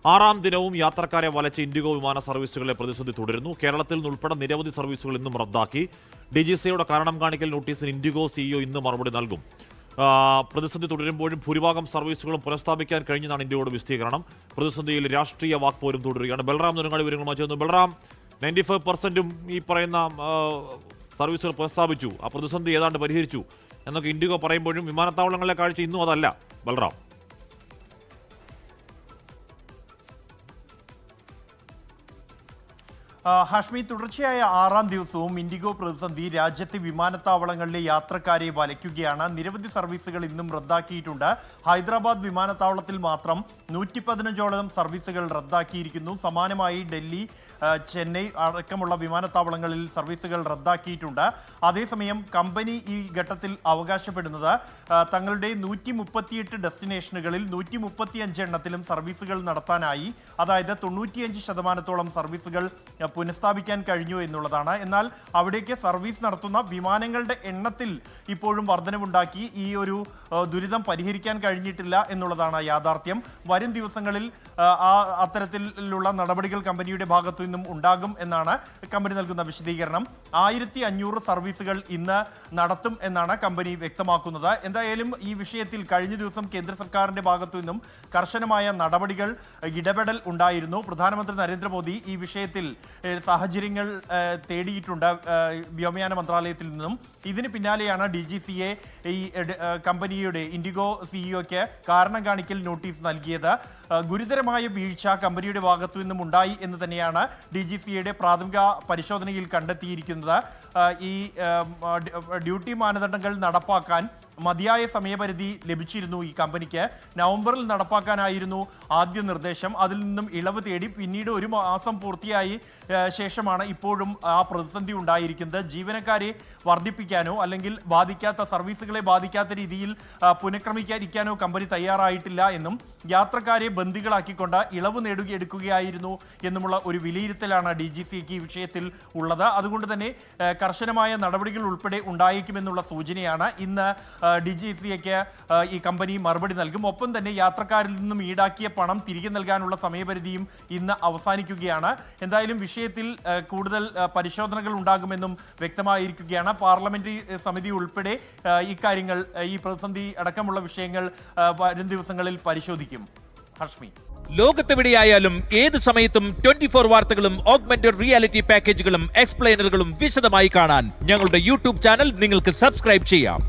ആറാം ദിനവും യാത്രക്കാരെ വലച്ച ഇൻഡിഗോ വിമാന സർവീസുകളിലെ പ്രതിസന്ധി തുടരുന്നു. കേരളത്തിൽ നിന്നുൾപ്പെടെ നിരവധി സർവീസുകൾ ഇന്നും റദ്ദാക്കി. DGCAയുടെ കാരണം കാണിക്കൽ നോട്ടീസിന് ഇൻഡിഗോ CEO ഇന്ന് മറുപടി നൽകും. പ്രതിസന്ധി തുടരുമ്പോഴും ഭൂരിഭാഗം സർവീസുകളും പുനഃസ്ഥാപിക്കാൻ കഴിഞ്ഞെന്നാണ് ഇന്ത്യയുടെ വിശദീകരണം. പ്രതിസന്ധിയിൽ രാഷ്ട്രീയ വാക്പോരും തുടരുകയാണ്. ബൽറാം നുരങ്ങാടി വിവരങ്ങളുമായി ചേർന്നു. ബൽറാം, 95% ഈ പറയുന്ന സർവീസുകൾ പുനഃസ്ഥാപിച്ചു, ആ പ്രതിസന്ധി ഏതാണ്ട് പരിഹരിച്ചു എന്നൊക്കെ ഇൻഡിഗോ പറയുമ്പോഴും വിമാനത്താവളങ്ങളിലെ കാഴ്ച ഇന്നും അതല്ല. ബൽറാം, ഹാഷ്മി, തുടർച്ചയായ ആറാം ദിവസവും ഇൻഡിഗോ പ്രതിസന്ധി രാജ്യത്തെ വിമാനത്താവളങ്ങളിലെ യാത്രക്കാരെ വലയ്ക്കുകയാണ്. നിരവധി സർവീസുകൾ ഇന്നും റദ്ദാക്കിയിട്ടുണ്ട്. ഹൈദരാബാദ് വിമാനത്താവളത്തിൽ മാത്രം 115ഓളം സർവീസുകൾ റദ്ദാക്കിയിരിക്കുന്നു. സമാനമായി ഡൽഹി, ചെന്നൈ അടക്കമുള്ള വിമാനത്താവളങ്ങളിൽ സർവീസുകൾ റദ്ദാക്കിയിട്ടുണ്ട്. അതേസമയം കമ്പനി ഈ ഘട്ടത്തിൽ അവകാശപ്പെടുന്നത് തങ്ങളുടെ 138 ഡെസ്റ്റിനേഷനുകളിൽ 135 എണ്ണത്തിലും സർവീസുകൾ നടത്താനായി, അതായത് 95% സർവീസുകൾ പുനഃസ്ഥാപിക്കാൻ കഴിഞ്ഞു എന്നുള്ളതാണ്. എന്നാൽ അവിടേക്ക് സർവീസ് നടത്തുന്ന വിമാനങ്ങളുടെ എണ്ണത്തിൽ ഇപ്പോഴും വർധനവുണ്ടാക്കി ഈ ഒരു ദുരിതം പരിഹരിക്കാൻ കഴിഞ്ഞിട്ടില്ല എന്നുള്ളതാണ് യാഥാർത്ഥ്യം. വരും ദിവസങ്ങളിൽ അത്തരത്തിലുള്ള നടപടികൾ കമ്പനിയുടെ ഭാഗത്തു നിന്നും ഉണ്ടാകും എന്നാണ് കമ്പനി നൽകുന്ന വിശദീകരണം. 1500 സർവീസുകൾ ഇന്ന് നടത്തും എന്നാണ് കമ്പനി വ്യക്തമാക്കുന്നത്. എന്തായാലും ഈ വിഷയത്തിൽ കഴിഞ്ഞ ദിവസം കേന്ദ്ര സർക്കാരിന്റെ ഭാഗത്തു നിന്നും കർശനമായ നടപടികൾ, ഇടപെടൽ ഉണ്ടായിരുന്നു. പ്രധാനമന്ത്രി നരേന്ദ്രമോദി ഈ വിഷയത്തിൽ സാഹചര്യങ്ങൾ തേടിയിട്ടുണ്ട് വ്യോമയാന മന്ത്രാലയത്തിൽ നിന്നും. ഇതിന് പിന്നാലെയാണ് DGCA ഈ കമ്പനിയുടെ ഇൻഡിഗോ CEOയ്ക്ക് കാരണം കാണിക്കൽ നോട്ടീസ് നൽകിയത്. ഗുരുതരമായ വീഴ്ച കമ്പനിയുടെ ഭാഗത്തു നിന്നും ഉണ്ടായി എന്ന് തന്നെയാണ് DGCAയുടെ പ്രാഥമിക പരിശോധനയിൽ കണ്ടെത്തിയിരിക്കുന്നത്. ഈ ഡ്യൂട്ടി മാനദണ്ഡങ്ങൾ നടപ്പാക്കാൻ മതിയായ സമയപരിധി ലഭിച്ചിരുന്നു ഈ കമ്പനിക്ക്. നവംബറിൽ നടപ്പാക്കാനായിരുന്നു ആദ്യ നിർദ്ദേശം. അതിൽ നിന്നും ഇളവ് തേടി പിന്നീട് 1 മാസം പൂർത്തിയായി ശേഷമാണ് ഇപ്പോഴും ആ പ്രതിസന്ധി ഉണ്ടായിരിക്കുന്നത്. ജീവനക്കാരെ വർദ്ധിപ്പിക്കാനോ അല്ലെങ്കിൽ സർവീസുകളെ ബാധിക്കാത്ത രീതിയിൽ പുനഃക്രമീകരിക്കാനോ കമ്പനി തയ്യാറായിട്ടില്ല എന്നും യാത്രക്കാരെ ബന്ദികളാക്കിക്കൊണ്ട് ഇളവ് എടുക്കുകയായിരുന്നു എന്നുമുള്ള ഒരു വിലയിരുത്തലാണ് DGCAക്ക് ഈ വിഷയത്തിൽ ഉള്ളത്. അതുകൊണ്ട് തന്നെ കർശനമായ നടപടികൾ ഉൾപ്പെടെ ഉണ്ടായേക്കുമെന്നുള്ള സൂചനയാണ്. ഇന്ന് DGCAക്ക് ഈ കമ്പനി മറുപടി നൽകും. ഒപ്പം തന്നെ യാത്രക്കാരിൽ നിന്നും ഈടാക്കിയ പണം തിരികെ നൽകാനുള്ള സമയപരിധിയും ഇന്ന് അവസാനിക്കുകയാണ്. എന്തായാലും വിഷയത്തിൽ കൂടുതൽ പരിശോധനകൾ ഉണ്ടാകുമെന്നും വ്യക്തമായിരിക്കുകയാണ്. പാർലമെന്ററി സമിതി ഉൾപ്പെടെ ഇക്കാര്യങ്ങൾ, ഈ പ്രതിസന്ധി അടക്കമുള്ള വിഷയങ്ങൾ വരും ദിവസങ്ങളിൽ പരിശോധിക്കും. ഹർഷ്മി, ലോകത്തെവിടെയായാലും ഏത് സമയത്തും 24 വാർത്തകളും ഓഗ്മെന്റഡ് റിയാലിറ്റി പാക്കേജുകളും എക്സ്പ്ലെയിനറുകളും വിശദമായി കാണാൻ ഞങ്ങളുടെ YouTube ചാനൽ നിങ്ങൾക്ക് സബ്സ്ക്രൈബ് ചെയ്യാം.